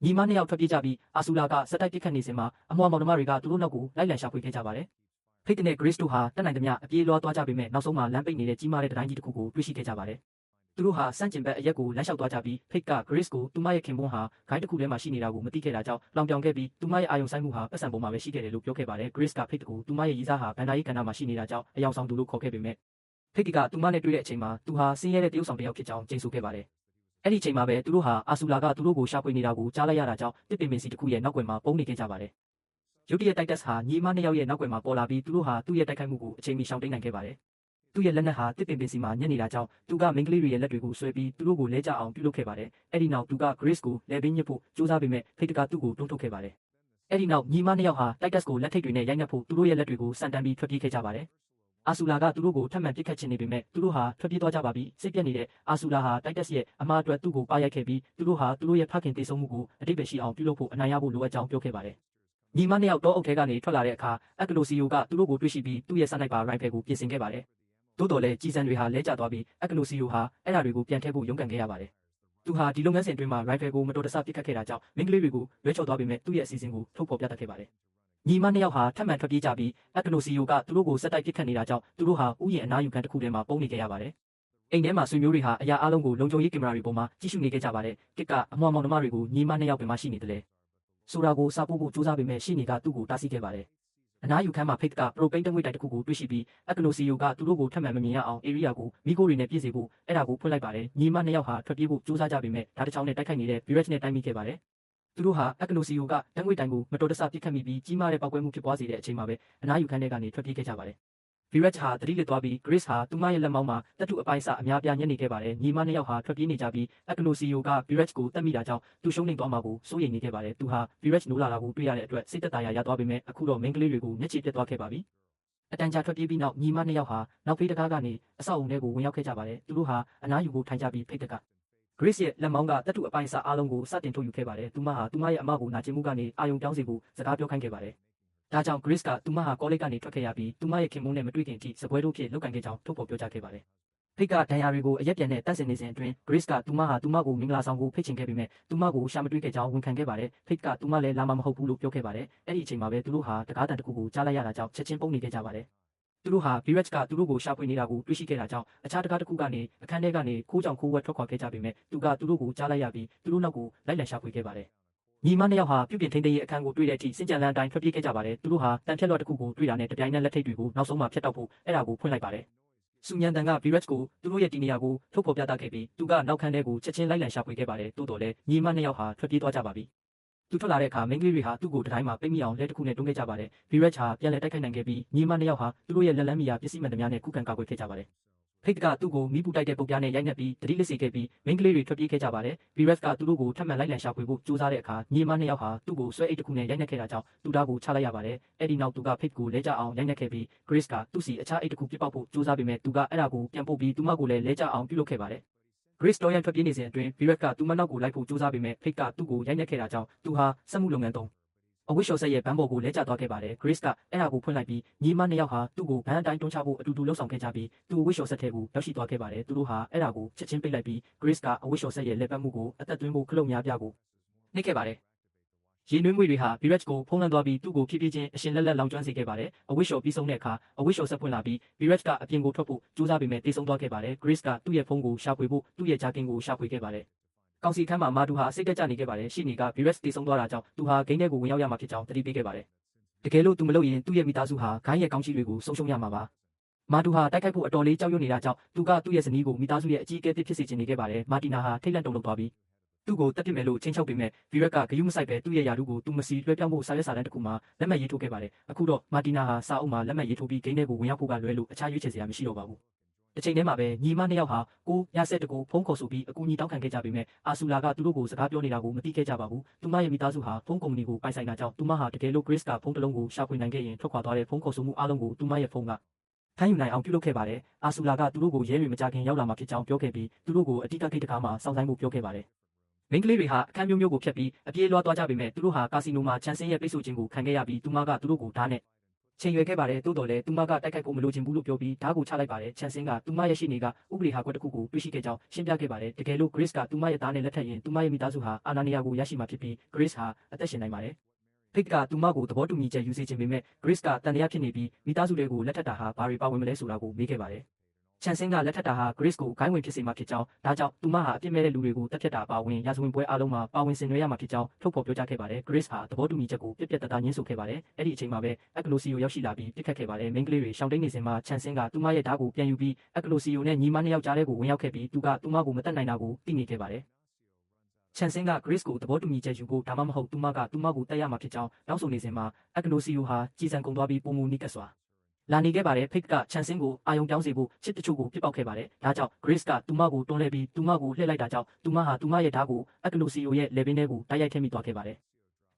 ညီမနှစ်ယောက်ထွက်ပြေးကြပြီးအာဆူလာကစက်တိုက်ပြစ်ခတ်နေစဉ်မှာအမွှာမောင်နှမတွေကသူတို့နောက်ကိုလိုက်လံရှာဖွေခဲ့ကြပါတယ်။ဖိတ်တဲ့ Grace တို့ဟာတက်နိုင်သမျှအပြေးလွှားသွားကြပေမဲ့နောက်ဆုံးမှာလမ်းပိတ်နေတဲ့ကြီးမားတဲ့တံတိုင်းကြီးတစ်ခုကိုတွေ့ရှိခဲ့ကြပါတယ်။သူတို့ဟာစန့်ကျင်ဘက်အရက်ကိုလမ်းလျှောက်သွားကြပြီးဖိတ်က Grace ကိုသူမရဲ့ခင်ပွန်းဟာဂိုင်းတစ်ခုထဲမှာရှိနေတာကိုမသိခဲ့တာကြောင့်လောင်ပြောင်ခဲ့ပြီးသူမရဲ့အာယုံဆိုင်မှုဟာပတ်စံပေါ်မှာပဲရှိခဲ့တယ်လို့ပြောခဲ့ပါတယ်။ Grace ကဖိတ်ကိုသူမရဲ့ရည်စားဟာဗန်ဒါရေးကဏ္ဍမှာရှိနေတာကြောင့်အယောင်ဆောင်သူလို့ခေါ်ခဲ့ပေမဲ့ဖိတ်ကသူမနဲ့တွေ့တဲ့အချိန်မှာသူဟာဆင်းရဲတဲ့တရုတ်ဆောင်တစ်ယောက်ဖြစ်ကြောင်းကျိန်ဆိုခဲ့ပါတယ်။အဲ့ဒီအချိန်မှာပဲသူတို့ဟာအာဆူလာကသူတို့ကိုရှာဖွေနေတာကိုကြားလိုက်ရတာကြောင့်တစ်ပင်ပင်စီတစ်ခုရဲ့နောက်ွယ်မှာပုန်းနေခဲ့ကြပါတယ်။ရုတ်တရက် Titus ဟာညီမနှစ်ယောက်ရဲ့နောက်ွယ်မှာပေါ်လာပြီးသူတို့ဟာသူ့ရဲ့တိုက်ခိုက်မှုကိုအချိန်မီရှောင်တိန်နိုင်ခဲ့ပါတယ်။သူ့ရဲ့လက်နက်ဟာတစ်ပင်ပင်စီမှာညှက်နေတာကြောင့်သူကမိန်းကလေးတွေရဲ့လက်တွေကိုဆွဲပြီးသူတို့ကိုလဲကျအောင်ပြုလုပ်ခဲ့ပါတယ်။အဲ့ဒီနောက်သူက Grace ကိုလဲပင်းညစ်ဖို့ကြိုးစားပေမဲ့ဖိတ်ကသူ့ကိုတွန်းထုတ်ခဲ့ပါတယ်။အဲ့ဒီနောက်ညီမနှစ်ယောက်ဟာ Titus ကိုလက်ထိတ်တွေနဲ့ရိုက်နှက်ဖို့သူတို့ရဲ့လက်တွေကိုစံတန်းပြီးထွက်ပြေးခဲ့ကြပါတယ်။အာဆူလာကသူတို့ကိုထပ်မံပြစ်ခတ်ချင်နေပေမဲ့သူတို့ဟာထွက်ပြေးသွားကြပါပြီ။စိတ်ပြက်နေတဲ့အာဆူလာဟာ Titus ရဲ့အမှားအတွက်သူ့ကိုပါရိုက်ခဲ့ပြီးသူတို့ဟာသူတို့ရဲ့ဖခင်တည်ဆုံးမှုကိုအတိတ်ပဲရှိအောင်ပြုလုပ်ဖို့အနိုင်ရဖို့လိုအပ်ကြောင်းပြောခဲ့ပါတယ်။ညီမနှစ်ယောက်တောအုပ်ထဲကနေထွက်လာတဲ့အခါAkano CEO ကသူတို့ကိုတွေ့ရှိပြီးသူ့ရဲ့စနိုက်ပါရိုင်ဖယ်ကိုပြင်ဆင်ခဲ့ပါတယ်။သို့တော်လည်းကြီးစံတွေဟာလဲကျသွားပြီးAkano CEO ဟာအဲ့ဒါတွေကိုပြန်ထည့်ဖို့ရုန်းကန်ခဲ့ရပါတယ်။သူဟာဒီလုပ်ငန်းစဉ်အတွင်းမှာရိုင်ဖယ်ကိုမတော်တဆပစ်ခတ်ခဲ့တာကြောင့်မိန်းကလေးတွေကိုလွဲချော်သွားပေမဲ့သူ့ရဲ့အစီအစဉ်ကိုထုတ်ဖော်ပြသခဲ့ပါတယ်။ညီမနှစ်ယောက်ဟာထပ်မံထွက်ပြေးကြပြီးAkano CEO ကသူတို့ကိုစက်တိုက်ပစ်ခတ်နေတာကြောင့်သူတို့ဟာဥယျာဉ်အနားယူခန်းတစ်ခုထဲမှာပုန်းနေခဲ့ရပါတယ်။အိမ်ထဲမှာဆွေမျိုးတွေဟာအရာအလုံးကိုလုံခြုံရေးကင်မရာတွေပေါ်မှာကြည့်ရှုနေခဲ့ကြပါတယ်။တစ်ကအမွှာမောင်နှမတွေကိုညီမနှစ်ယောက်ပင်မရှိနေတယ်လေ။ဆိုတာကိုစာပို့ဖို့စူးစမ်းပေမဲ့ရှေ့နေကသူ့ကိုတားဆီးခဲ့ပါတယ်။အနားယူခန်းမှာဖိတ်ကပရိုပိန်းတငွေ့တိုင်တစ်ခုကိုတွေ့ရှိပြီးAkano CEO ကသူတို့ကိုထပ်မံမမြင်ရအောင်ဧရိယာကိုမီးခိုးတွေနဲ့ပြည့်စေဖို့အဲ့ဒါကိုဖွင့်လိုက်ပါတယ်။ညီမနှစ်ယောက်ဟာထွက်ပြေးဖို့စူးစမ်းကြပေမဲ့ဓာတ်တစ်ချောင်းနဲ့တိုက်ခိုက်နေတဲ့ Virage နဲ့တိုက်မိခဲ့ပါတယ်။သူတို့ဟာ Akano CEO ကတငွေ့တိုင်ကိုမတော်တဆပစ်ခတ်မိပြီးကြီးမားတဲ့ပောက်ကွဲမှုဖြစ်ပွားစေတဲ့အချိန်မှာပဲအနားယူခန်းထဲကနေထွက်ပြေးခဲ့ကြပါတယ်။ Virage ဟာတတိလစ်သွားပြီး Grace ဟာသူမရဲ့လက်မောင်းမှာတတုအပိုင်းစအများပြားညှက်နေခဲ့ပါတယ်။ညီမနှစ်ယောက်ဟာထွက်ပြေးနေကြပြီး Akano CEO က Virage ကိုတတ်မိတာကြောင့်သူရှုံးနိမ့်သွားမှာကိုစိုးရိမ်နေခဲ့ပါတယ်။သူဟာ Virage နိုးလာတာကိုတွေ့ရတဲ့အတွက်စိတ်သက်သာရာရသွားပေမဲ့အခုတော့မိန်းကလေးတွေကိုမျက်ခြေပြတ်သွားခဲ့ပါပြီ။အတန်ကြာထွက်ပြေးပြီးနောက်ညီမနှစ်ယောက်ဟာနောက်ဖေးတကားကနေအဆောက်အုံထဲကိုဝင်ရောက်ခဲ့ကြပါတယ်။သူတို့ဟာအနားယူဖို့ထိုင်ကြပြီးဖိတ်က Grace ရဲ့လက်မောင်းကတတုအပိုင်းစအားလုံးကိုစတင်ထုတ်ယူခဲ့ပါတယ်။သူမဟာသူမရဲ့အမကိုနာကျင်မှုကနေအာယုံပြောင်းစေဖို့စကားပြောခိုင်းခဲ့ပါတယ်။ ဒါကြောင့် Grace ကသူမဟာကောလိပ်ကနေထွက်ခဲ့ရပြီးသူမရဲ့ခင်မုန်းနဲ့မတွေ့ခင်အထိစပွဲတို့ဖြစ်လောက်ကန်ခဲ့ကြောင်းထုတ်ဖော်ပြောကြားခဲ့ပါတယ်။ဖိတ်ကဒဏ်ရာတွေကိုအရက်ပြန်နဲ့တန့်စင်နေစဉ်အတွင်း Grace ကသူမဟာသူမကိုမင်္ဂလာဆောင်ကိုဖိတ်ချင်ခဲ့ပေမဲ့သူမကိုရှာမတွေ့ခဲ့ကြောင်းဝန်ခံခဲ့ပါတယ်။ဖိတ်ကသူမလည်းလာမှာမဟုတ်ဘူးလို့ပြောခဲ့ပါတယ်။အဲ့ဒီအချိန်မှာပဲသူတို့ဟာတကားတန်တစ်ခုကိုကြားလိုက်ရတာကြောင့်ချက်ချင်းပုံနေခဲ့ကြပါတယ်။သူတို့ဟာ Viraj ကသူတို့ကိုရှာဖွေနေတာကိုတွေ့ရှိခဲ့တာကြောင့်အခြားတကားတစ်ခုကနေအခန်းထဲကနေခိုးကြောင်ခိုးဝက်ထွက်ခွာခဲ့ကြပေမဲ့သူကသူတို့ကိုကြားလိုက်ရပြီးသူတို့နောက်ကိုလိုက်လံရှာဖွေခဲ့ပါတယ်။ညီမနှစ်ယောက်ဟာပြုပြင်ထိန်းသိမ်းရေးအခန်းကိုတွေ့တဲ့အထိစင်ကြံလန်းအတိုင်းထွက်ပြေးခဲ့ကြပါတယ်။သူတို့ဟာတန်ဖြတ်လွှတ်တစ်ခုကိုတွေ့တာနဲ့တပြိုင်နက်လက်ထိပ်တွေကိုနောက်ဆုံးမှဖျက်တောက်ဖို့အဲ့ဒါကိုဖွင့်လိုက်ပါတယ်။စူညန်တန်က Viraj ကိုသူတို့ရဲ့တီနေရာကိုထုတ်ဖော်ပြသခဲ့ပြီးသူကနောက်ခန်းထဲကိုချက်ချင်းလိုက်လံရှာဖွေခဲ့ပါတယ်။သို့တော်လည်းညီမနှစ်ယောက်ဟာထွက်ပြေးသွားကြပါပြီ။သူထွက်လာတဲ့အခါမိန်းကလေးတွေဟာသူ့ကိုတတိုင်းမှာပိတ်မိအောင်လက်တစ်ခုနဲ့တွန်းခဲ့ကြပါတယ်။ Viraj ဟာပြန်လည်တိုက်ခိုက်နိုင်ခဲ့ပြီးညီမနှစ်ယောက်ဟာသူတို့ရဲ့လက်လန်းမီယာပစ္စည်းမှန်သမျှနဲ့ခုခံကာကွယ်ခဲ့ကြပါတယ်။ဖိတ်ကသူ့ကိုမိပူတိုက်တဲ့ပုတ်ပြားနဲ့ရိုက်နှက်ပြီးတတိလစ်စေခဲ့ပြီးမိန်းကလေးတွေထွက်ပြေးခဲ့ကြပါတယ်။ Viraj ကသူတို့ကိုထပ်မံလိုက်လံရှာဖွေဖို့ကြိုးစားတဲ့အခါညီမနှစ်ယောက်ဟာသူ့ကိုဆွဲအိတ်တစ်ခုနဲ့ရိုက်နှက်ခဲ့တာကြောင့်သူ့သားကိုချလိုက်ရပါတယ်။အဲ့ဒီနောက်သူကဖိတ်ကိုလဲကျအောင်ရိုက်နှက်ခဲ့ပြီး Grace ကသူ့စီအခြားအိတ်တစ်ခုပြစ်ပေါက်ဖို့ကြိုးစားပေမဲ့သူကအဲ့ဒါကိုပြန်ပုတ်ပြီးသူမကိုလည်းလဲကျအောင်ပြုလုပ်ခဲ့ပါတယ်။ Grace တော်ရန်ထွက်ပြေးနေစဉ်အတွင်း Viraj ကသူမနောက်ကိုလိုက်ဖို့ကြိုးစားပေမဲ့ဖိတ်ကသူ့ကိုရိုက်နှက်ခဲ့တာကြောင့်သူဟာစက်မှုလုပ်ငန်းသုံးအဝိရှော်ဆက်ရဲ့ဘန်းပေါ်ကိုလဲကျသွားခဲ့ပါတယ်။ Grace ကအဲ့ဒါကိုဖွင့်လိုက်ပြီးညီမနှစ်ယောက်ဟာသူ့ကိုဘန်းအတိုင်းတွန်းချဖို့အတူတူလှုပ်ဆောင်ခဲ့ကြပြီးသူ့အဝိရှော်ဆက်ထဲကိုရောက်ရှိသွားခဲ့ပါတယ်။သူတို့ဟာအဲ့ဒါကိုချက်ချင်းပိတ်လိုက်ပြီး Grace ကအဝိရှော်ဆက်ရဲ့လက်ပတ်မှုကိုအသက်သွင်းဖို့ခလုတ်များပြကိုနှိပ်ခဲ့ပါတယ်။ရေနွေးငွေတွေဟာ Viraj ကိုဖုံးလွှမ်းသွားပြီးသူ့ကိုဖြည်းဖြည်းချင်းအရှင်လက်လောင်ကျွမ်းစေခဲ့ပါတယ်။အဝိရှော်ပြီးဆုံးတဲ့အခါအဝိရှော်ဆက်ဖွင့်လာပြီး Viraj ကအပြင်ကိုထွက်ဖို့ကြိုးစားပေမဲ့တေဆုံးသွားခဲ့ပါတယ်။ Grace ကသူ့ရဲ့ဖုန်းကိုရှာဖွေဖို့သူ့ရဲ့ဂျာကင်ကိုရှာဖွေခဲ့ပါတယ်။ကောင်စီခန်းမှာမာတူဟာစိတ်တက်ကြနေခဲ့ပါတယ်။ရှီနီက Viraj တေဆုံးသွားတာကြောင့်သူဟာဂိမ်းထဲကိုဝင်ရောက်ရမှာဖြစ်ကြောင်းတတိပေးခဲ့ပါတယ်။တကယ်လို့သူမလုပ်ရင်သူ့ရဲ့မိသားစုဟာဂိုင်းရဲ့ကောင်းချီးတွေကိုဆုံးရှုံးရမှာပါ။မာတူဟာတိုက်ခိုက်ဖို့အတော်လေးကြောက်ရွံ့နေတာကြောင့်သူကသူ့ရဲ့ဇနီးကိုမိသားစုရဲ့အကြီးအကဲဖြစ်စေချင်နေခဲ့ပါတယ်။မာတီနာဟာထိတ်လန့်တုန်လှုပ်သွားပြီးသူ့ကိုတက်ပစ်မယ်လို့ချင်းချောက်ပေမဲ့ Viraj ကဂယုမဆိုင်ပဲသူ့ရဲ့ယာတုကိုသူမစီလွှဲပြောင်းဖို့စာရွက်စာတမ်းတစ်ခုမှာလက်မှတ်ရေးထိုးခဲ့ပါတယ်။အခုတော့မာတီနာဟာစာအုပ်မှာလက်မှတ်ရေးထိုးပြီးဂိမ်းထဲကိုဝင်ရောက်ဖို့ကလွဲလို့အခြားရွေးချယ်စရာမရှိတော့ပါဘူး။တစ်ချိန်တည်းမှာပဲညီမနှစ်ယောက်ဟာကိုရဆက်တကိုဖုန်းခေါ်ဆိုပြီးအကူအညီတောင်းခံခဲ့ကြပေမဲ့အာဆူလာကသူတို့ကိုစကားပြောနေတာကိုမသိခဲ့ကြပါဘူး။သူမရဲ့မိသားစုဟာဖုန်းကုမ္ပဏီကိုပိုင်ဆိုင်တာကြောင့်သူမဟာတကယ်လို့ Grace ကဖုန်းတစ်လုံးကိုရှာဖွေနိုင်ခဲ့ရင်ထွက်ခွာသွားတဲ့ဖုန်းခေါ်ဆိုမှုအားလုံးကိုသူမရဲ့ဖုန်းကဖမ်းယူနိုင်အောင်ပြုလုပ်ခဲ့ပါတယ်။အာဆူလာကသူတို့ကိုရဲတွေမကြခင်ရောက်လာမှာဖြစ်ကြောင်းပြောခဲ့ပြီးသူတို့ကိုအတိတ်ဂိတ်တကားမှာစောင့်ဆိုင်ဖို့ပြောခဲ့ပါတယ်။မိန်းကလေးတွေဟာအခန်းမျိုးကိုဖျက်ပြီးအပြေးလွှားသွားကြပေမဲ့သူတို့ဟာကာစီနိုမှာချန်ဆင်းရဲ့ပိတ်ဆို့ခြင်းကိုခံခဲ့ရပြီးသူမကသူတို့ကိုဓာတ်နဲ့ချိန်ရွယ်ခဲ့ပါတယ်။သို့တော်လည်းသူမကတိုက်ခိုက်ဖို့မလိုချင်ဘူးလို့ပြောပြီးဓာတ်ကိုချလိုက်ပါတယ်။ချန်ဆင်းကသူမရဲ့ရှေ့နေကဥပဒေဟာကွက်တစ်ခုကိုတွေ့ရှိခဲ့ကြောင်းရှင်းပြခဲ့ပါတယ်။တကယ်လို့ Grace ကသူမရဲ့သားနဲ့လက်ထပ်ရင်သူမရဲ့မိသားစုဟာအာနာနီယာကိုရရှိမှာဖြစ်ပြီး Grace ဟာအသက်ရှင်နိုင်ပါတယ်။ဖိတ်ကသူမကိုသဘောတူညီချက်ယူစေချင်ပေမဲ့ Grace ကတန်တရားဖြစ်နေပြီးမိသားစုတွေကိုလက်ထပ်တာဟာဘာတွေပါဝင်မလဲဆိုတာကိုမေးခဲ့ပါတယ်။ချန်ဆင်းကလက်ထပ်တာဟာ Grace ကိုဂိုင်းဝင်ဖြစ်စေမှာဖြစ်ကြောင်းဒါကြောင့်သူမဟာအပြစ်မဲ့တဲ့လူတွေကိုတပ်ဖြတ်တာပါဝင်ရာဇဝင်ပွဲအားလုံးမှာပါဝင်ဆင်နွှဲရမှာဖြစ်ကြောင်းထုတ်ဖော်ပြောကြားခဲ့ပါတယ်။ Grace ဟာသဘောတူညီချက်ကိုပြက်ပြက်တသားညှင်းဆိုခဲ့ပါတယ်။အဲ့ဒီအချိန်မှာပဲအက်ကလိုစီယိုရောက်ရှိလာပြီးပြစ်ခတ်ခဲ့ပါတယ်။မိန်းကလေးတွေရှောင်းတိန်နေစဉ်မှာချန်ဆင်းကသူမရဲ့ဓာတ်ကိုပြန်ယူပြီးအက်ကလိုစီယိုနဲ့ညီမနှစ်ယောက်ကြားထဲကိုဝင်ရောက်ခဲ့ပြီးသူကသူမကိုမတတ်နိုင်တာကိုသိနေခဲ့ပါတယ်။ချန်ဆင်းက Grace ကိုသဘောတူညီချက်ယူဖို့ဒါမှမဟုတ်သူမကသူမကိုတက်ရမှာဖြစ်ကြောင်းတောင်းဆိုနေစဉ်မှာအက်ကလိုစီယိုဟာကြည်စံကုန်သွားပြီးပုံမူနီးကပ်စွာလာနေခဲ့ပါတယ်ဖိတ်ကချန်ဆင်းကိုအာယုံပြောင်းစေဖို့ချစ်တချို့ကိုပြစ်ပေါက်ခဲ့ပါတယ်ဒါကြောင့် Grace ကသူမကိုတွန်းလှဲပြီးသူမကိုလှည့်လိုက်တာကြောင့်သူမဟာသူမရဲ့ဓာတ်ကိုအက်ကလိုစီယိုရဲ့လေပင်ထဲကိုတိုက်ရိုက်ထည့်မိသွားခဲ့ပါတယ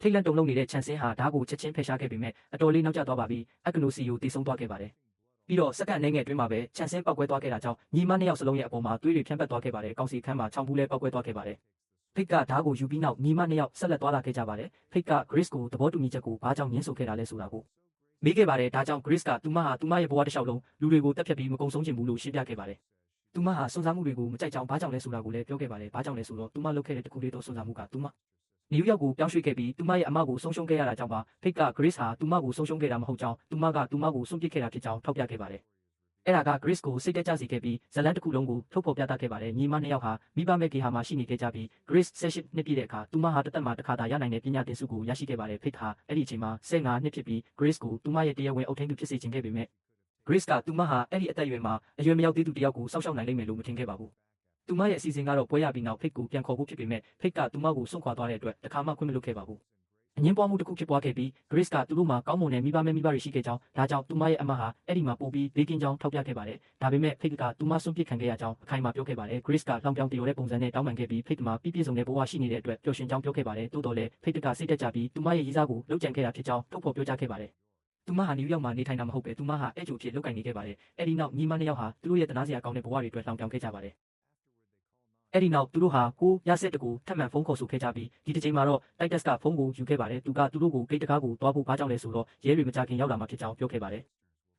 ်ထိတ်လန့်တုန်လှုပ်နေတဲ့ချန်ဆင်းဟာဓာတ်ကိုချက်ချင်းဖယ်ရှားခဲ့ပေမဲ့အတော်လေးနောက်ကျသွားပါပြီးအက်ကလိုစီယိုတည်ဆုံသွားခဲ့ပါတယ်ပြီးတော့စက္ကန့်နှဲငယ်အတွင်းမှာပဲချန်ဆင်းပောက်ကွဲသွားခဲ့တာကြောင့်ညီမနှစ်ယောက်စလုံးရဲ့အပေါ်မှာသွေးတွေဖြန့်ပတ်သွားခဲ့ပါတယ်ကောင်စီခန်းမှာချောင်းဘူးလဲပောက်ကွဲသွားခဲ့ပါတယ်ဖိတ်ကဓာတ်ကိုယူပြီးနောက်ညီမနှစ်ယောက်ဆက်လက်သွားလာခဲ့ကြပါတယ်ဖိတ်က Grace ကိုသဘောတူညီချက်ကိုဘာကြောင့်ညှင်းဆိုခဲ့တာလဲဆိုတာကိုမေးခဲ့ပါတယ်ဒါကြောင့် Grace ကသူမဟာသူမရဲ့ဘဝတစ်လျှောက်လုံးလူတွေကိုတက်ဖြတ်ပြီးမကုံဆုံးချင်ဘူးလို့ရှင်းပြခဲ့ပါတယ်သူမဟာစွန့်စားမှုတွေကိုမကြိုက်ကြောင်းဘာကြောင့်လဲဆိုတာကိုလည်းပြောခဲ့ပါတယ်ဘာကြောင့်လဲဆိုတော့သူမလုပ်ခဲ့တဲ့တခုလေးတော့စွန့်စားမှုကသူမနယူးယောက်ကိုပြောင်းရွှေ့ခဲ့ပြီးသူမရဲ့အမကိုဆုံးရှုံးခဲ့ရတာကြောင့်ပါဖိတ်က Grace ဟာသူမကိုဆုံးရှုံးခဲ့တာမဟုတ်ကြောင်းသူမကသူမကိုစွန့်ပစ်ခဲ့တာဖြစ်ကြောင်းထောက်ပြခဲ့ပါတယ်အဲ့ဒါက Grace ကိုစိတ်တက်ကြစေခဲ့ပြီးဇလန်တစ်ခုလုံးကိုထုတ်ဖော်ပြသခဲ့ပါတယ်ညီမနှစ်ယောက်ဟာမိဘမဲ့ကေဟာမှာရှိနေခဲ့ကြပြီး Grace 18နှစ်ပြည့်တဲ့အခါသူမဟာတသက်မှာတစ်ခါသာရနိုင်တဲ့ပညာသင်ဆုကိုရရှိခဲ့ပါတယ်ဖိတ်ဟာအဲ့ဒီအချိန်မှာ15နှစ်ဖြစ်ပြီး Grace ကိုသူမရဲ့တရားဝင်အုပ်ထိန်းသူဖြစ်စေချင်ခဲ့ပေမဲ့ Grace ကသူမဟာအဲ့ဒီအသက်အရွယ်မှာအရွယ်မရောက်သေးသူတယောက်ကိုစောင့်ရှောက်နိုင်လိမ့်မယ်လို့မထင်ခဲ့ပါဘူးသူမရဲ့အစီအစဉ်ကတော့ပွဲရပြီးနောက်ဖိတ်ကိုပြန်ခေါ်ဖို့ဖြစ်ပေမဲ့ဖိတ်ကသူမကိုစွန့်ခွာသွားတဲ့အတွက်တခါမှခွင့်မလွှတ်ခဲ့ပါဘူးအငင်းပွားမှုတစ်ခုဖြစ်ပွားခဲ့ပြီး Grace ကသူတို့မှာကောင်းမွန်တဲ့မိဘတွေရှိခဲ့ကြောင်းဒါကြောင့်သူမရဲ့အမဟာအဲ့ဒီမှာပို့ပြီးဘေးကင်းကြောင်းထောက်ပြခဲ့ပါတယ်ဒါပေမဲ့ဖိတ်ကသူမစွန့်ပစ်ခံခဲ့ရကြောင်းအခိုင်အမာပြောခဲ့ပါတယ် Grace ကလောင်ပြောင်တည်ရတဲ့ပုံစံနဲ့တောင်းပန်ခဲ့ပြီးဖိတ်မှာပြည့်စုံတဲ့ဘဝရှိနေတဲ့အတွက်ပျော်ရွှင်ကြောင်းပြောခဲ့ပါတယ်တိုးတော်လည်းဖိတ်ကစိတ်တက်ကြပြီးသူမရဲ့ရည်စားကိုလှုပ်ကြံခဲ့တာဖြစ်ကြောင်းထုတ်ဖော်ပြောကြားခဲ့ပါတယ်သူမဟာနယူးယောက်မှာနေထိုင်တာမဟုတ်ပဲသူမဟာအဲ့ကျိုဖြစ်လုပ်ကင်နေခဲ့ပါတယ်အဲ့ဒီနောက်ညီမနှစ်ယောက်ဟာသူတို့ရဲ့တနာစရာကောင်းတဲ့ဘဝတွေအတွက်လောင်ပြောင်ခဲ့ကြပါတယ် အဲ့ဒီနောက်သူတို့ဟာကိုရဆက်တကူထပ်မံဖုန်းခေါ်ဆိုခဲ့ကြပြီးဒီတစ်ချိန်မှာတော့ Titus ကဖုန်းကိုယူခဲ့ပါတယ်သူကသူတို့ကိုဂိတ်တကားကိုတွားဖို့ဘာကြောင့်လဲဆိုတော့ရဲတွေမကြခင်ရောက်လာမှဖြစ်ကြောင်းပြောခဲ့ပါတယ်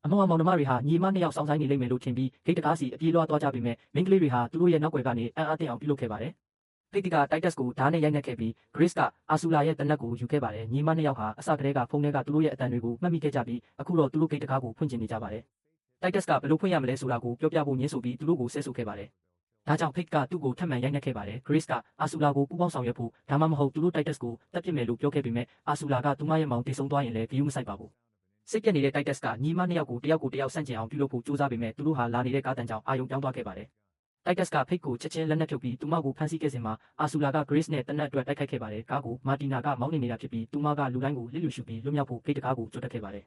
အမောင်မောင်နှမတွေဟာညီမနှစ်ယောက်စောင့်ဆိုင်နေလိမ့်မယ်လို့ထင်ပြီးဂိတ်တကားစီအပြေးလွှားသွားကြပေမဲ့မိန်းကလေးတွေဟာသူတို့ရဲ့နောက်ွယ်ကနေအံ့အားသင့်အောင်ပြုလုပ်ခဲ့ပါတယ်ဖိတ်တီက Titus ကိုဓာတ်နဲ့ရိုက်နှက်ခဲ့ပြီး Grace ကအာဆူလာရဲ့တနက်ကိုယူခဲ့ပါတယ်ညီမနှစ်ယောက်ဟာအစကတည်းကဖုန်းထဲကသူတို့ရဲ့အတန်တွေကိုမှတ်မိခဲ့ကြပြီးအခုတော့သူတို့ဂိတ်တကားကိုဖွင့်ချင်နေကြပါတယ် Titus ကဘယ်လိုဖွင့်ရမလဲဆိုတာကိုပြောပြဖို့ညှင်းဆိုပြီးသူတို့ကိုဆဲဆိုခဲ့ပါတယ်ဒါကြောင့်ဖိတ်ကသူ့ကိုထပ်မံရိုက်နှက်ခဲ့ပါတယ် Grace ကအာဆူလာကိုပူးပေါင်းဆောင်ရွက်ဖို့ဒါမှမဟုတ်သူတို့ Titus ကိုတပ်ပစ်မယ်လို့ပြောခဲ့ပေမဲ့အာဆူလာကသူမရဲ့မောင်တိတ်ဆုံးသွားရင်လည်းဂရုမစိုက်ပါဘူးစိတ်ပြက်နေတဲ့ Titus ကညီမနှစ်ယောက်ကိုတယောက်ဆန့်ကျင်အောင်ပြုလုပ်ဖို့ကြိုးစားပေမဲ့သူတို့ဟာလာနေတဲ့ကားတန်ကြောင့်အာယုံပြောင်းသွားခဲ့ပါတယ် Titus ကဖိတ်ကိုချက်ချင်းလက်နက်ဖြုတ်ပြီးသူမကိုဖမ်းဆီးခဲ့စဉ်မှာအာဆူလာက Grace နဲ့တနက်အတွက်တိုက်ခိုက်ခဲ့ပါတယ်ကားကိုမာတီနာကမောင်းနေနေတာဖြစ်ပြီးသူမကလူတိုင်းကိုလစ်လျူရှုပြီးလွတ်မြောက်ဖို့ဂိတ်တကားကိုကျွတ်တက်ခဲ့ပါတယ်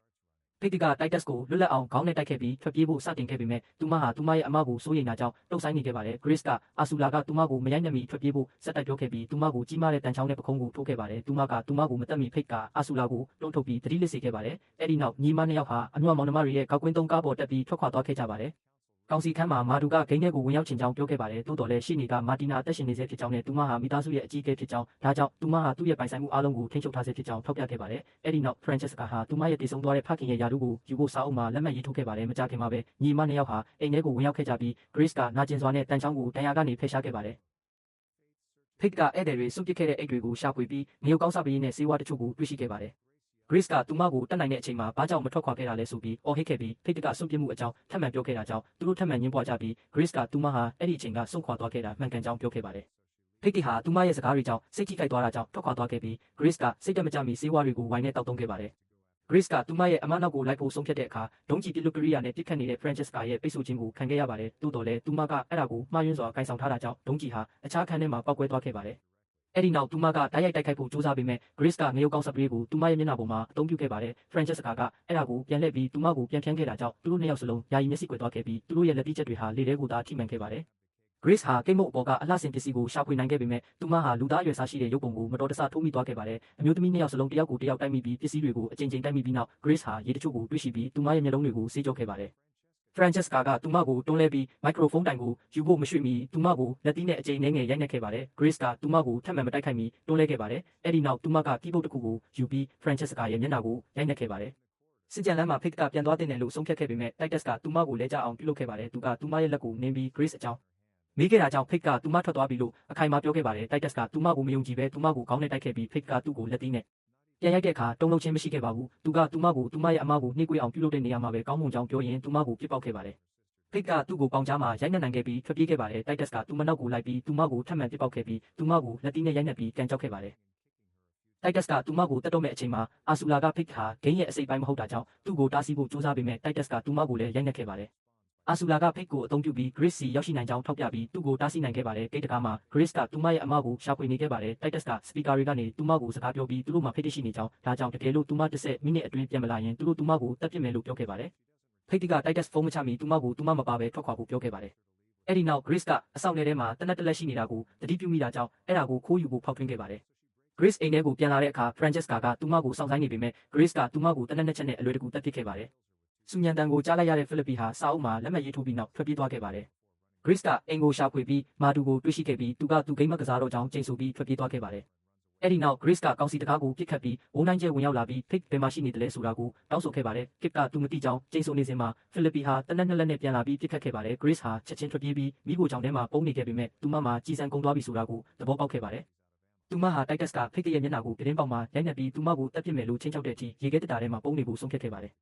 ဖိတ်က Titus ကိုလွတ်လပ်အောင်ခေါင်းနဲ့တိုက်ခဲ့ပြီးထွက်ပြေးဖို့စတင်ခဲ့ပေမဲ့သူမဟာသူမရဲ့အမကိုစိုးရိမ်တာကြောင့်တုံ့ဆိုင်နေခဲ့ပါတယ် Grace ကအာဆူလာကသူမကိုမရိုက်နှက်မီထွက်ပြေးဖို့စက်တိုက်ပြောခဲ့ပြီးသူမကိုကြီးမားတဲ့တန်ချောင်းနဲ့ပခုံးကိုထိုးခဲ့ပါတယ်သူမကိုမတက်မီဖိတ်ကအာဆူလာကိုတွန်းထုတ်ပြီးတတိလစ်စေခဲ့ပါတယ်အဲ့ဒီနောက်ညီမနှစ်ယောက်ဟာအနွမ်းမောင်နှမတွေရဲ့ကောက်ကွင်းသုံးကားပေါ်တက်ပြီးထွက်ခွာသွားခဲ့ကြပါတယ်ကောင်စီခန်းမှာမာဒူကဂိမ်းထဲကိုဝင်ရောက်ချင်ကြောင်းပြောခဲ့ပါတယ်တိုးတော်လည်းရှိနေကမာတီနာအသက်ရှင်နေစေဖြစ်ကြောင်းနဲ့သူမဟာမိသားစုရဲ့အကြီးအကဲဖြစ်ကြောင်းဒါကြောင့်သူမဟာသူ့ရဲ့ပိုင်ဆိုင်မှုအားလုံးကိုထိန်းချုပ်ထားစေဖြစ်ကြောင်းထောက်ပြခဲ့ပါတယ်အဲ့ဒီနောက် Francesca ဟာသူမရဲ့တည်ဆုံသွားတဲ့ဖခင်ရဲ့ယာတုကိုယူဖို့စာအုပ်မှာလက်မှတ်ရေးထိုးခဲ့ပါတယ်မကြခင်မှာပဲညီမနှစ်ယောက်ဟာအိမ်ထဲကိုဝင်ရောက်ခဲ့ကြပြီး Grace ကနာကျင်စွာနဲ့တန်ချောင်းကိုတန်ရာကနေဖယ်ရှားခဲ့ပါတယ်ဖိတ်ကဧည့်သည်တွေစွန့်ပစ်ခဲ့တဲ့အိတ်တွေကိုရှာဖွေပြီးငရုတ်ကောင်းစားပေးနဲ့ဆေးဝါးတချို့ကိုတွေ့ရှိခဲ့ပါတယ်Grace ကသူမကိုတတ်နိုင်တဲ့အချိန်မှာဘာကြောင့်မထွက်ခွာခဲ့တာလဲဆိုပြီးအော်ဟစ်ခဲ့ပြီးဖိတ်ကစွန့်ပစ်မှုအကြောင်းထပ်မံပြောခဲ့တာကြောင့်သူတို့ထပ်မံညှင်းပွားကြပြီး Grace ကသူမဟာအဲ့ဒီအချိန်ကစွန့်ခွာသွားခဲ့တာမှန်ကန်ကြောင်းပြောခဲ့ပါတယ်ဖိတ်ဟာသူမရဲ့စကားတွေကြောင့်စိတ်ထိခိုက်သွားတာကြောင့်ထွက်ခွာသွားခဲ့ပြီး Grace ကစိတ်တမကြမီဆေးဝါးတွေကိုဝိုင်းနဲ့တောက်သုံးခဲ့ပါတယ်Grace ကသူမရဲ့အမနောက်ကိုလိုက်ဖို့ဆုံးဖြတ်တဲ့အခါဒုံးကျည်ပစ်လွတ်ကရိယာနဲ့ပစ်ခတ်နေတဲ့ Francesca ရဲ့ပိတ်ဆို့ခြင်းကိုခံခဲ့ရပါတယ်တိုးတော်လည်းသူမကအဲ့ဒါကိုမှားယွင်းစွာကင်ဆောင်ထားတာကြောင့်ဒုံးကျည်ဟာအခြားခန်းထဲမှာပောက်ကွဲသွားခဲ့ပါတယ်အဲ့ဒီနောက်သူမကတိုက်ရိုက်တိုက်ခိုက်ဖို့ကြိုးစားပေမဲ့ Grace ကငရုတ်ကောင်းစပရေးကိုသူမရဲ့မျက်နှာပေါ်မှာအသုံးပြုခဲ့ပါတယ် Francesca ကအဲ့ဒါကိုပြန်လှည့်ပြီးသူမကိုပြန်ဖြန်းခဲ့တာကြောင့်သူတို့နှစ်ယောက်စလုံးယာယီမျက်စိကွယ်သွားခဲ့ပြီးသူတို့ရဲ့လက်တိချက်တွေဟာလေထဲကိုသာထိမှန်ခဲ့ပါတယ် Grace ဟာကိတ်မုတ်အပေါ်ကအလှဆင်ပစ္စည်းကိုရှာဖွေနိုင်ခဲ့ပေမဲ့သူမဟာလူသားအရွယ်စားရှိတဲ့ရုပ်ပုံကိုမတော်တဆထိုးမိသွားခဲ့ပါတယ်အမျိုးသမီးနှစ်ယောက်စလုံးတယောက်ကိုတယောက်တိုက်မိပြီးပစ္စည်းတွေကိုအကြိမ်ကြိမ်တိုက်မိပြီးနောက် Grace ဟာရေတချို့ကိုတွေ့ရှိပြီးသူမရဲ့မျက်လုံးတွေကိုဆေးကြောခဲ့ပါတယ်Francesca ကသူမကိုတွန်းလဲပြီးမိုက်ခရိုဖုန်းတိုင်ကိုယူဖို့မရွှေ့မီသူမကိုလက်သီးနဲ့အကြိမ်နှဲငယ်ရိုက်နှက်ခဲ့ပါတယ် Grace ကသူမကိုထပ်မံမတိုက်ခိုက်မီတွန်းလဲခဲ့ပါတယ်အဲ့ဒီနောက်သူမကကီးဘုတ်တစ်ခုကိုယူပြီး Francesca ရဲ့မျက်နှာကိုရိုက်နှက်ခဲ့ပါတယ်စစ်ကြံလမ်းမှာဖိတ်ကပြန်သွားတဲ့နယ်လို့ဆုံးဖြတ်ခဲ့ပေမဲ့ Titus ကသူမကိုလဲကျအောင်ပြုလုပ်ခဲ့ပါတယ်သူကသူမရဲ့လက်ကိုနင်းပြီး Grace အကြောင်းမေးခဲ့တာကြောင့်ဖိတ်ကသူမထွက်သွားပြီလို့အခိုင်အမာပြောခဲ့ပါတယ် Titus ကသူမကိုမယုံကြည်ပဲသူမကိုခေါင်းနဲ့တိုက်ခဲ့ပြီးဖိတ်ကသူ့ကိုလက်သီးနဲ့ပြန်ရိုက်တဲ့အခါတုံ့လုံးချင်းမရှိခဲ့ပါဘူးသူကသူမကိုသူမရဲ့အမကိုနှိပ်ကွေးအောင်ပြုလုပ်တဲ့နေရာမှာပဲကောင်းမွန်ကြောင်းပြောရင်သူမကိုပြစ်ပေါက်ခဲ့ပါတယ်ဖိတ်ကသူ့ကိုပေါင်ကြားမှာရိုက်နှက်နိုင်ခဲ့ပြီးထွက်ပြေးခဲ့ပါတယ် Titus ကသူမနောက်ကိုလိုက်ပြီးသူမကိုထပ်မံပြစ်ပေါက်ခဲ့ပြီးသူမကိုလက်သီးနဲ့ရိုက်နှက်ပြီးကန်ကြောက်ခဲ့ပါတယ် Titus ကသူမကိုတတ်တော့မဲ့အချိန်မှာအာဆူလာကဖိတ်ဟာဂိမ်းရဲ့အစိပ်ပိုင်းမဟုတ်တာကြောင့်သူ့ကိုတားဆီးဖို့ကြိုးစားပေမဲ့ Titus ကသူမကိုလည်းရိုက်နှက်ခဲ့ပါတယ်အာဆူလာကဖိတ်ကိုအသုံးပြုပြီး Grace စီရောက်ရှိနိုင်ကြောင်းထောက်ပြပြီးသူ့ကိုတားဆီးနိုင်ခဲ့ပါတယ်ဂိတ်တကားမှာ Grace ကသူမရဲ့အမကိုရှာဖွေနေခဲ့ပါတယ် Titus ကစပီကာတွေကနေသူမကိုစကားပြောပြီးသူတို့မှဖိတ်ရှိနေကြောင်းဒါကြောင့်တကယ်လို့သူမ10မိနစ်အတွင်းပြန်မလာရင်သူတို့သူမကိုတပ်ပစ်မယ်လို့ပြောခဲ့ပါတယ်ဖိတ်က Titus ဖုန်းမချမီသူမကိုသူမမပါပဲထွက်ခွာဖို့ပြောခဲ့ပါတယ်အဲ့ဒီနောက် Grace ကအဆောင်ထဲမှာတနက်တလက်ရှိနေတာကိုတတိပြုမိတာကြောင့်အဲ့ဒါကိုခိုးယူဖို့ဖောက်ထွင်းခဲ့ပါတယ် Grace အိမ်ထဲကိုပြန်လာတဲ့အခါ Francesca ကသူမကိုစောင့်ဆိုင်နေပေမဲ့ Grace ကသူမကိုတနက်နဲ့ချက်နဲ့အလွယ်တကူတပ်ပစ်ခဲ့ပါတယ်စူညံတန်ကိုကြားလိုက်ရတဲ့ဖိလစ်ပီဟာစာအုပ်မှာလက်မှတ်ရေးထိုးပြီးနောက်ထွက်ပြေးသွားခဲ့ပါတယ် Grace ကအိမ်ကိုရှာဖွေပြီးမာတူကိုတွေ့ရှိခဲ့ပြီးသူကသူဂိမ်းမကစားတော့ကြောင်းချိန်ဆိုပြီးထွက်ပြေးသွားခဲ့ပါတယ်အဲ့ဒီနောက် Grace ကကောင်စီတကားကိုပြစ်ခတ်ပြီးဝုန်းတိုင်းကျဲဝင်ရောက်လာပြီးဖိတ်ဘယ်မှာရှိနေတယ်လဲဆိုတာကိုတောင်းဆိုခဲ့ပါတယ်ကစ်ကသူမသိကြောင်းချိန်ဆိုနေစဉ်မှာဖိလစ်ပီဟာတနက်နှစ်လက်နဲ့ပြန်လာပြီးပြစ်ခတ်ခဲ့ပါတယ် Grace ဟာချက်ချင်းထွက်ပြေးပြီးမိဖို့ကြောင့်ထဲမှာပုံနေခဲ့ပေမဲ့သူမမှာကြီးစံကုန်သွားပြီဆိုတာကိုသဘောပေါက်ခဲ့ပါတယ်သူမဟာ Titus ကဖိတ်ရဲ့မျက်နှာကိုပြတင်းပေါက်မှာရိုက်နှက်ပြီးသူမကိုတပ်ပစ်မယ်လို့ချင်းချောက်တဲ့အထိရေခဲတတာထဲမှာပုံနေဖို့ဆုံးဖြတ်ခဲ့ပါတယ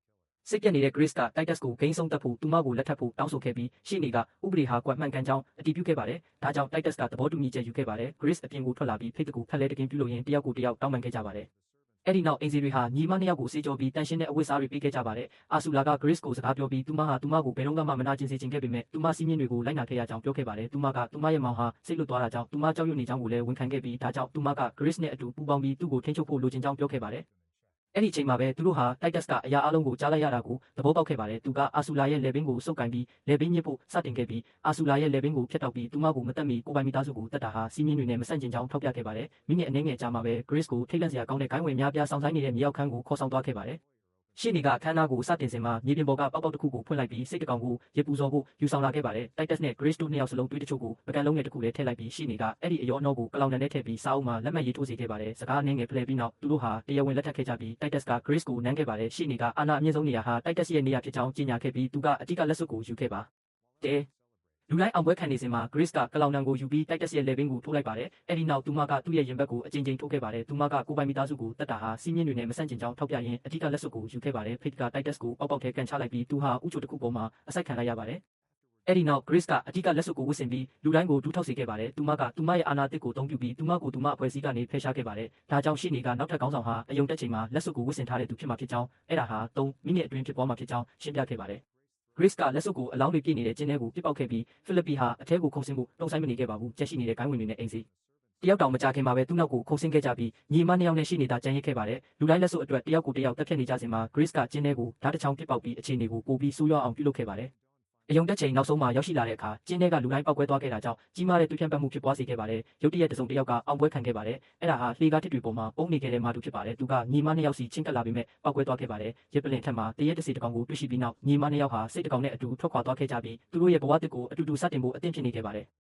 ်စိတ်ပြက်နေတဲ့ Grace က Titus ကိုဂိမ်းဆုံးတက်ဖို့သူမကိုလက်ထပ်ဖို့တောင်းဆိုခဲ့ပြီးရှေ့နေကဥပဒေဟာကွက်မှန်ကန်ကြောင်းအတည်ပြုခဲ့ပါတယ်။ဒါကြောင့် Titus ကသဘောတူညီချက်ယူခဲ့ပါတယ်။ Grace အပြင်ကိုထွက်လာပြီးဖိတ်တကူဖက်လဲတကင်းပြုလုပ်ရင်းတယောက်ကိုတယောက်တောင်းပန်ခဲ့ကြပါတယ်။အဲ့ဒီနောက်အင်စီတွေဟာညီမနှစ်ယောက်ကိုစေကြောပြီးတန်ရှင်းတဲ့အဝတ်အစားတွေပေးခဲ့ကြပါတယ်။အာဆူလာက Grace ကိုစကားပြောပြီးသူမဟာသူမကိုဘယ်တော့မှမနာကျင်စေချင်ခဲ့ပေမဲ့သူမစီးမြင့်တွေကိုလိုက်နာခဲ့ရကြောင်းပြောခဲ့ပါတယ်။သူမကသူမရဲ့မောင်ဟာစိတ်လွတ်သွားတာကြောင့်သူမကြောက်ရွံ့နေကြောင်းကိုလည်းဝန်ခံခဲ့ပြီးဒါကြောင့်သူမက Grace နဲ့အတူပူးပေါင်းပြီးသူ့ကိုထိန်းချုပ်ဖို့လိုချင်ကြောင်းပြောခဲ့ပါတယ်။အဲ့ဒီအချိန်မှာပဲသူတို့ဟာ Titus ကအရာအလုံးကိုကြားလိုက်ရတာကိုသဘောပေါက်ခဲ့ပါတယ်သူကအာဆူလာရဲ့လေဘင်းကိုစုပ်ကင်ပြီးလေဘင်းညစ်ဖို့စတင်ခဲ့ပြီးအာဆူလာရဲ့လေဘင်းကိုဖျက်တောက်ပြီးသူမကိုမတက်မီကိုပိုင်မိသားစုကိုတက်တာဟာစီးမြင့်တွေနဲ့မဆန့်ကျင်ကြောင်းထောက်ပြခဲ့ပါတယ်မိနစ်အနည်းငယ်ကြာမှပဲ Grace ကိုထိတ်လန့်စရာကောင်းတဲ့ဂိုင်းဝင်များပြားဆောင်ဆိုင်နေတဲ့မြေရောက်ခန်းကိုခေါ်ဆောင်သွားခဲ့ပါတယ် ရှေ့နေကအခမ်းအနားကိုစတင်စဉ်မှာမြေပြင်ပေါ်ကပေါက်ပေါက်တစ်ခုကိုဖွင့်လိုက်ပြီးစိတ်တကောင်ကိုရေပူစော်ဖို့ယူဆောင်လာခဲ့ပါတယ်။ Titus နဲ့ Grace တို့နှစ်ယောက်စလုံးတွေးတချို့ကိုပကံလုံးငယ်တစ်ခုလည်းထည့်လိုက်ပြီးရှေ့နေကအဲ့ဒီအရောအနှောကိုကလောင်တန်နဲ့ထည့်ပြီးစာအုပ်မှာလက်မှတ်ရေးထိုးစေခဲ့ပါတယ်။စကားအနည်းငယ်ဖလှယ်ပြီးနောက်သူတို့ဟာတရားဝင်လက်ထပ်ခဲ့ကြပြီး Titus က Grace ကိုနမ်းခဲ့ပါတယ်။ရှေ့နေကအာဏာအမြင့်ဆုံးနေရာဟာ Titus ရဲ့နေရာဖြစ်ကြောင်းကြေညာခဲ့ပြီးသူကအဓိကလက်စွပ်ကိုယူခဲ့ပါတယ်။လူတိုင်းအောင်ပွဲခံနေစဉ်မှာ Grace ကကလောင်တန်ကိုယူပြီး Titus ရဲ့လက်ဘင်းကိုထိုးလိုက်ပါတယ်။အဲ့ဒီနောက်သူမကသူ့ရဲ့ရင်ဘတ်ကိုအကြိမ်ကြိမ်ထိုးခဲ့ပါတယ်။သူမကကိုပိုင်မိသားစုကိုတတ်တာဟာစီးမြင့်တွေနဲ့မဆန့်ကျင်ကြောင်းထောက်ပြရင်းအဓိကလက်စွပ်ကိုယူခဲ့ပါတယ်။ Faith က Titus ကိုပေါက်ပေါက်ထဲကန်ချလိုက်ပြီးသူဟာဥချိုတစ်ခုပေါ်မှာအစိုက်ခံလိုက်ရပါတယ်။အဲ့ဒီနောက် Grace ကအဓိကလက်စွပ်ကိုဝစ်ဆင်ပြီးလူတိုင်းကိုဒူးထောက်စေခဲ့ပါတယ်။သူမကသူမရဲ့အာဏာတစ်ကိုတုံးပြပြီးသူမကိုသူမအဖွဲ့အစည်းကနေဖယ်ရှားခဲ့ပါတယ်။ဒါကြောင့်ရှေ့နေကနောက်ထပ်ခေါင်းဆောင်ဟာအယုံတက်ချိန်မှာလက်စွပ်ကိုဝစ်ဆင်ထားတဲ့သူဖြစ်မှာဖြစ်ကြောင်းအဲ့ဒါဟာ3မိနစ်အတွင်းဖြစ်ပေါ်မှာဖြစ်ကြောင်းရှင်းပြခဲ့ပါတယ်။ Grace ကလက်စွပ်ကိုအလောင်းတွေပြည့်နေတဲ့ကျင်းထဲကိုပြစ်ပေါက်ခဲ့ပြီးဖိလစ်ပီဟာအထဲကိုခုန်ဆင်းဖို့တုံ့ဆိုင်မနေခဲ့ပါဘူး။ကြက်ရှိနေတဲ့ဂိုင်းဝင်တွေနဲ့အိမ်စီတယောက်တောင်မကြခင်မှာပဲသူ့နောက်ကိုခုန်ဆင်းခဲ့ကြပြီးညီမနှစ်ယောက်နဲ့ရှိနေတာကြံရစ်ခဲ့ပါတယ်။လူတိုင်းလက်စွပ်အတွက်တယောက်ကိုတယောက်တက်ဖြတ်နေကြစဉ်မှာ Grace ကကျင်းထဲကိုဓာတ်တစ်ချောင်းပြစ်ပေါက်ပြီးအခြေအနေကိုပိုပြီးဆိုးရွားအောင်ပြုလုပ်ခဲ့ပါတယ်။အယုံတက်ချိန်နောက်ဆုံးမှာရောက်ရှိလာတဲ့အခါကျင်းထဲကလူတိုင်းပောက်ကွဲသွားခဲ့တာကြောင့်ကြီးမားတဲ့တွေးဖြန့်ပတ်မှုဖြစ်ပွားစေခဲ့ပါတယ်။ရုတ်တရက်တစုံတစ်ယောက်ကအောင်ပွဲခံခဲ့ပါတယ်။အဲ့ဒါဟာလှေကားတစ်တွေပေါ်မှာပုံနေခဲ့တဲ့မာတူဖြစ်ပါတယ်။သူကညီမနှစ်ယောက်စီချင်းကပ်လာပြီးမဲ့ပောက်ကွဲသွားခဲ့ပါတယ်။ရစ်ပလင်ထက်မှာတရက်တစ်စီတစ်ကောင်ကိုတွေ့ရှိပြီးနောက်ညီမနှစ်ယောက်ဟာစိတ်တစ်ကောင်နဲ့အတူထွက်ခွာသွားခဲ့ကြပြီးသူတို့ရဲ့ဘဝတစ်ကိုအတူတူစတင်ဖို့အသင့်ဖြစ်နေခဲ့ပါတယ်။